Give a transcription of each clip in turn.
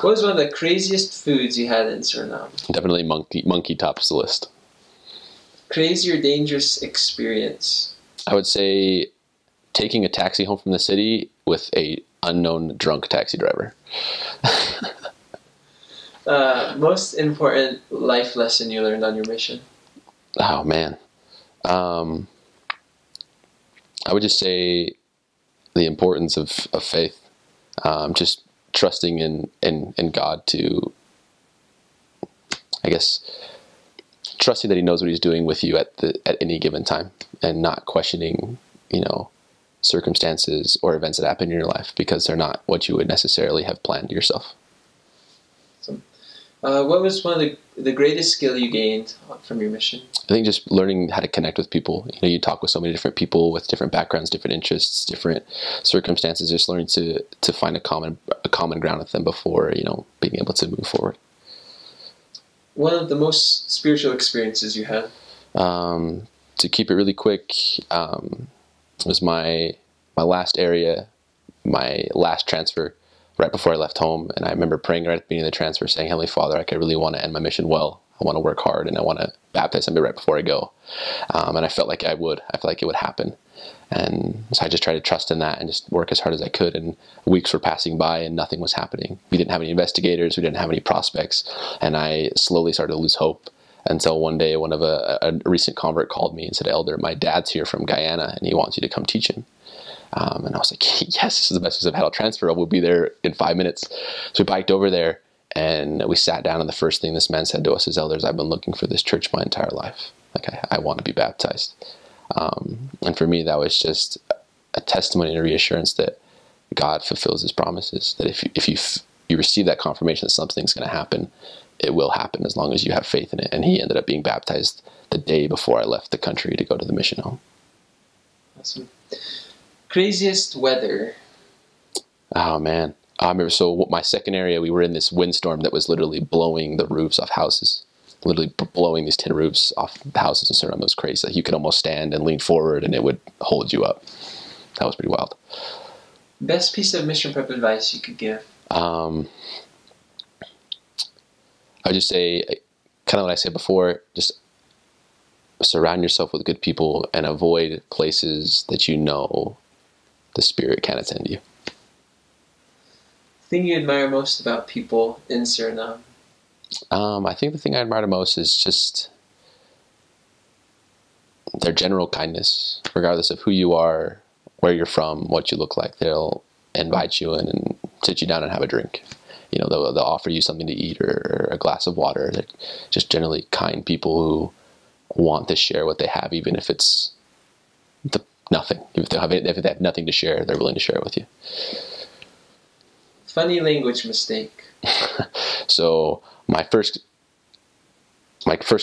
What was one of the craziest foods you had in Suriname? Definitely monkey tops the list. Crazy or dangerous experience? I would say taking a taxi home from the city with a unknown drunk taxi driver. Most important life lesson you learned on your mission? Oh man. I would just say the importance of faith. Just trusting in God to, I guess, trusting that He knows what He's doing with you at any given time, and not questioning, circumstances or events that happen in your life because they're not what you would necessarily have planned yourself. Awesome. What was one of the greatest skill you gained from your mission? I think just learning how to connect with people. You talk with so many different people with different backgrounds, different interests, different circumstances. Just learning to find a common ground with them before being able to move forward. One of the most spiritual experiences you had? To keep it really quick, was my last area, my last transfer, right before I left home. And I remember praying right at the beginning of the transfer, saying, Heavenly Father, I really want to end my mission well. I want to work hard, and I want to baptize somebody right before I go. And I felt like I felt like it would happen. And so I just tried to trust in that and just work as hard as I could. And weeks were passing by and nothing was happening. We didn't have any investigators. We didn't have any prospects. And I slowly started to lose hope until one day one of a recent convert called me and said, Elder, my dad's here from Guyana and he wants you to come teach him. And I was like, yes, this is the best news I've had. I'll transfer. We'll be there in 5 minutes. So we biked over there and we sat down, and the first thing this man said to us is, Elders, I've been looking for this church my entire life. Like, I want to be baptized. And for me, that was just a testimony and a reassurance that God fulfills His promises, that if you receive that confirmation that something's going to happen, it will happen as long as you have faith in it. And he ended up being baptized the day before I left the country to go to the mission home. Awesome. Craziest weather? Oh, man. I remember, so my second area, we were in this windstorm that was literally blowing the roofs off houses. Literally blowing these tin roofs off the houses in Suriname. It was crazy. Like, you could almost stand and lean forward and it would hold you up. That was pretty wild. Best piece of mission prep advice you could give? I would just say, kind of what I said before, just surround yourself with good people and avoid places that the Spirit can't attend you. Thing you admire most about people in Suriname? I think the thing I admire the most is just their general kindness, regardless of who you are, where you're from, what you look like. They'll invite you in and sit you down and have a drink. They'll offer you something to eat or a glass of water. They're just generally kind people who want to share what they have, even if it's nothing. If they have nothing to share, they're willing to share it with you. Funny language mistake? So my first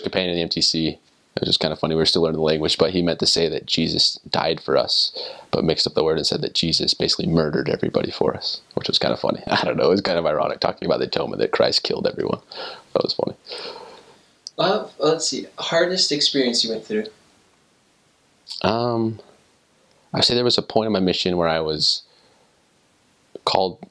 companion in the MTC, it was just kind of funny. We were still learning the language, but he meant to say that Jesus died for us, but mixed up the word and said that Jesus basically murdered everybody for us, which was kind of funny. I don't know. It was kind of ironic talking about the atonement that Christ killed everyone. That was funny. Let's see. Hardest experience you went through? I'd say there was a point in my mission where I was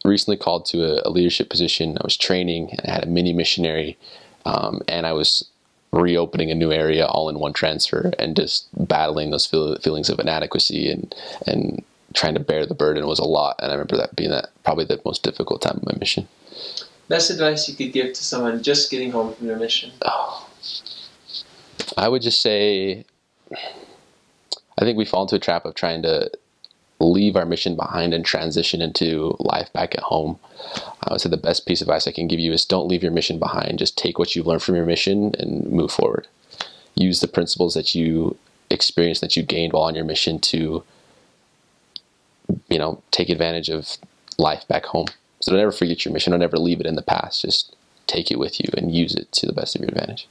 recently called to a leadership position. I was training, and I had a mini missionary, and I was reopening a new area all in one transfer, and just battling those feelings of inadequacy and trying to bear the burden was a lot. And I remember that being probably the most difficult time of my mission. Best advice you could give to someone just getting home from their mission? I would just say, I think we fall into a trap of trying to leave our mission behind and transition into life back at home. I would say the best piece of advice I can give you is don't leave your mission behind. Just take what you've learned from your mission and move forward. Use the principles that you experienced, that you gained while on your mission to, take advantage of life back home. So don't ever forget your mission. Don't ever leave it in the past. Just take it with you and use it to the best of your advantage.